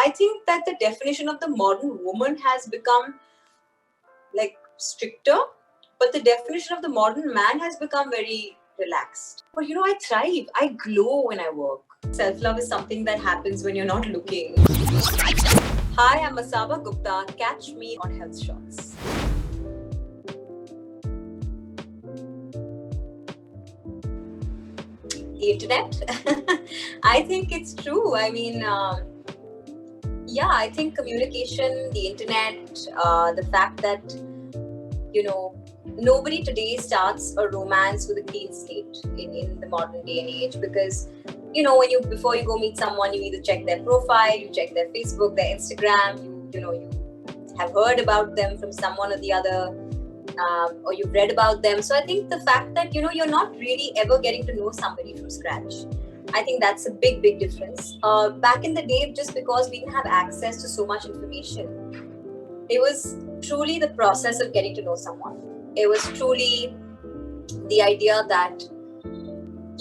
I think that the definition of the modern woman has become like stricter, but the definition of the modern man has become very relaxed. But I thrive. I glow when I work. Self-love is something that happens when you're not looking. Hi, I'm Masaba Gupta. Catch me on HealthShots. The internet? I think it's true. I mean, I think communication, the internet, the fact that, nobody today starts a romance with a clean slate in the modern day and age, because, before you go meet someone, you either check their profile, you check their Facebook, their Instagram, you have heard about them from someone or the other, or you've read about them. So I think the fact that, you're not really ever getting to know somebody from scratch, I think that's a big, big difference. Back in the day, just because we didn't have access to so much information, it was truly the process of getting to know someone. It was truly the idea that,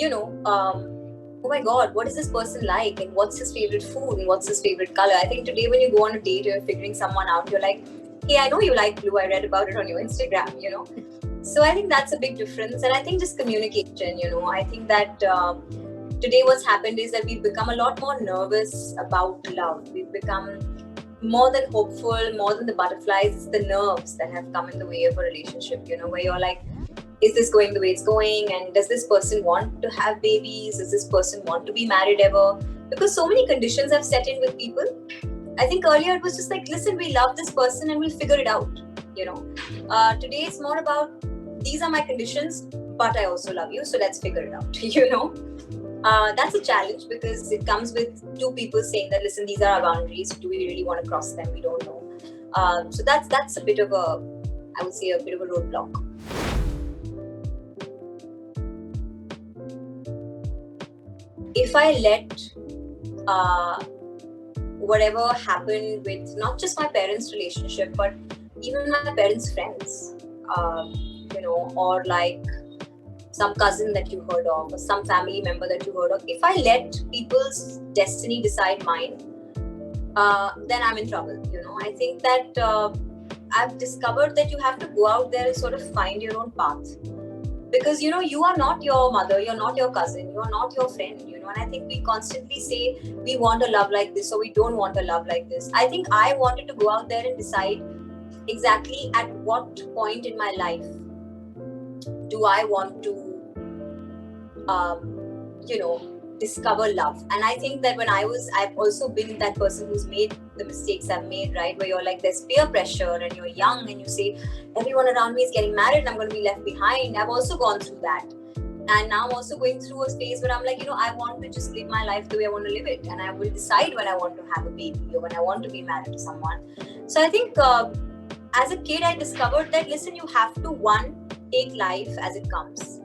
oh my God, what is this person like? And what's his favorite food? And what's his favorite color? I think today when you go on a date, you're figuring someone out. You're like, hey, I know you like blue. I read about it on your Instagram, So I think that's a big difference. And I think just communication, I think that today what's happened is that we've become a lot more nervous about love. We've become more than hopeful, more than the butterflies. It's the nerves that have come in the way of a relationship, where you're like, is this going the way it's going? And does this person want to have babies? Does this person want to be married ever? Because so many conditions have set in with people. I think earlier it was just like, listen, we love this person and we'll figure it out, Today it's more about, these are my conditions, but I also love you, so let's figure it out, That's a challenge, because it comes with two people saying that, listen, these are our boundaries. Do we really want to cross them? We don't know. So that's a bit of I would say a bit of a roadblock. If I let whatever happened with not just my parents' relationship, but even my parents' friends, or like some cousin that you heard of, or some family member that you heard of, if I let people's destiny decide mine, then I'm in trouble. I think that I've discovered that you have to go out there and sort of find your own path. Because, you are not your mother, you're not your cousin, you're not your friend, and I think we constantly say we want a love like this or we don't want a love like this. I think I wanted to go out there and decide exactly at what point in my life do I want to, discover love. And I think that I've also been that person who's made the mistakes I've made, right? Where you're like, there's peer pressure and you're young and you say, everyone around me is getting married and I'm going to be left behind. I've also gone through that. And now I'm also going through a phase where I'm like, I want to just live my life the way I want to live it. And I will decide when I want to have a baby or when I want to be married to someone. So I think as a kid, I discovered that, listen, you have to, one, take life as it comes.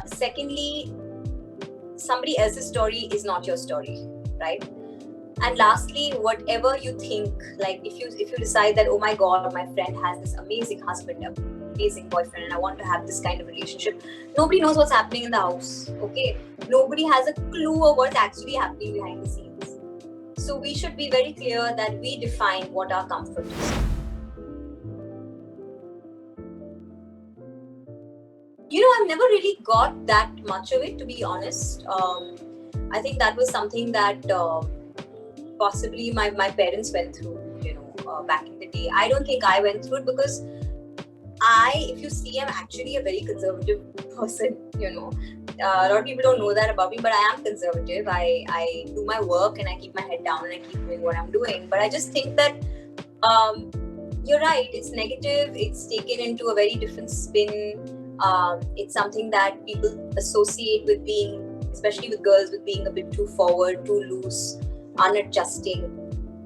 Secondly, somebody else's story is not your story, right? And lastly, whatever you think, like if you decide that, oh my God, my friend has this amazing husband, amazing boyfriend, and I want to have this kind of relationship, nobody knows what's happening in the house, okay? Nobody has a clue of what's actually happening behind the scenes. So we should be very clear that we define what our comfort is. I've never really got that much of it, to be honest. I think that was something that possibly my parents went through, back in the day. I don't think I went through it because if you see, I'm actually a very conservative person, A lot of people don't know that about me, but I am conservative. I do my work and I keep my head down and I keep doing what I'm doing. But I just think that you're right. It's negative. It's taken into a very different spin. It's something that people associate with being, especially with girls, with being a bit too forward, too loose, unadjusting,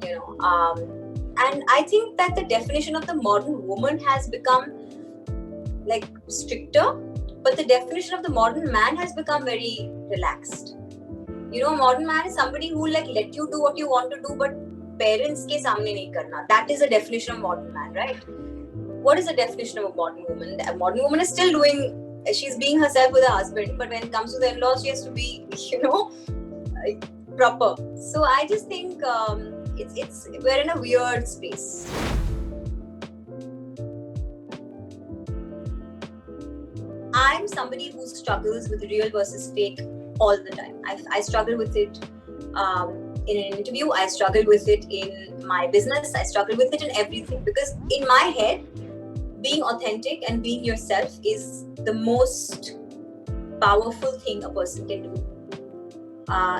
and I think that the definition of the modern woman has become like stricter, but the definition of the modern man has become very relaxed. A modern man is somebody who will like let you do what you want to do, but parents ke samne nahi karna. That is a definition of modern man, right? What is the definition of a modern woman? A modern woman is still she's being herself with her husband, but when it comes to the in-laws, she has to be, proper. So I just think it's we're in a weird space. I'm somebody who struggles with real versus fake all the time. I struggle with it in an interview. I struggle with it in my business. I struggle with it in everything, because in my head, being authentic and being yourself is the most powerful thing a person can do.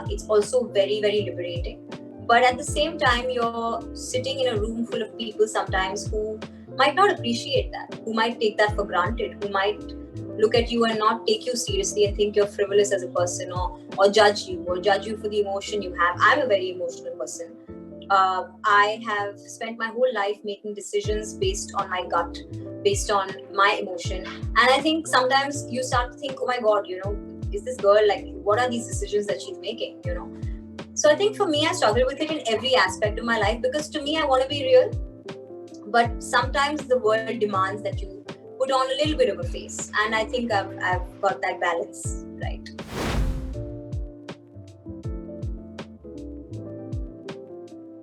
It's also very, very liberating. But at the same time, you're sitting in a room full of people sometimes who might not appreciate that, who might take that for granted, who might look at you and not take you seriously and think you're frivolous as a person, or judge you for the emotion you have. I'm a very emotional person. I have spent my whole life making decisions based on my gut, based on my emotion. And I think sometimes you start to think, oh my God, is this girl, like, what are these decisions that she's making, So I think for me, I struggle with it in every aspect of my life, because to me, I want to be real. But sometimes the world demands that you put on a little bit of a face. And I think I've got that balance right.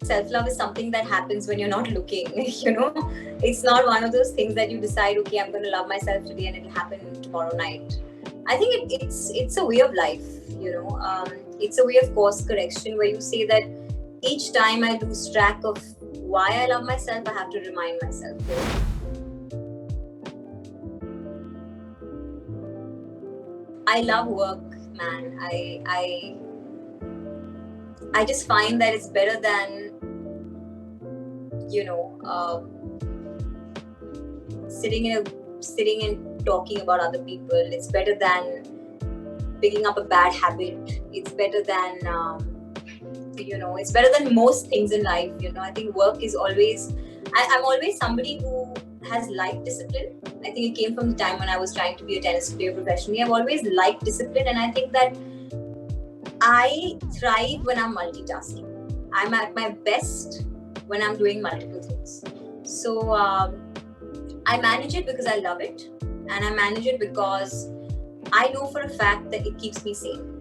Self-love is something that happens when you're not looking, It's not one of those things that you decide, okay, I'm going to love myself today and it'll happen tomorrow night. I think it's a way of life, It's a way of course correction, where you say that each time I lose track of why I love myself, I have to remind myself. I love work, man. I just find that it's better than sitting and talking about other people. It's better than picking up a bad habit. It's better than it's better than most things in life. I think work is always. I'm always somebody who has liked discipline. I think it came from the time when I was trying to be a tennis player professionally. I've always liked discipline, and I think that I thrive when I'm multitasking. I'm at my best when I'm doing multiple things. So I manage it because I love it, and I manage it because I know for a fact that it keeps me sane.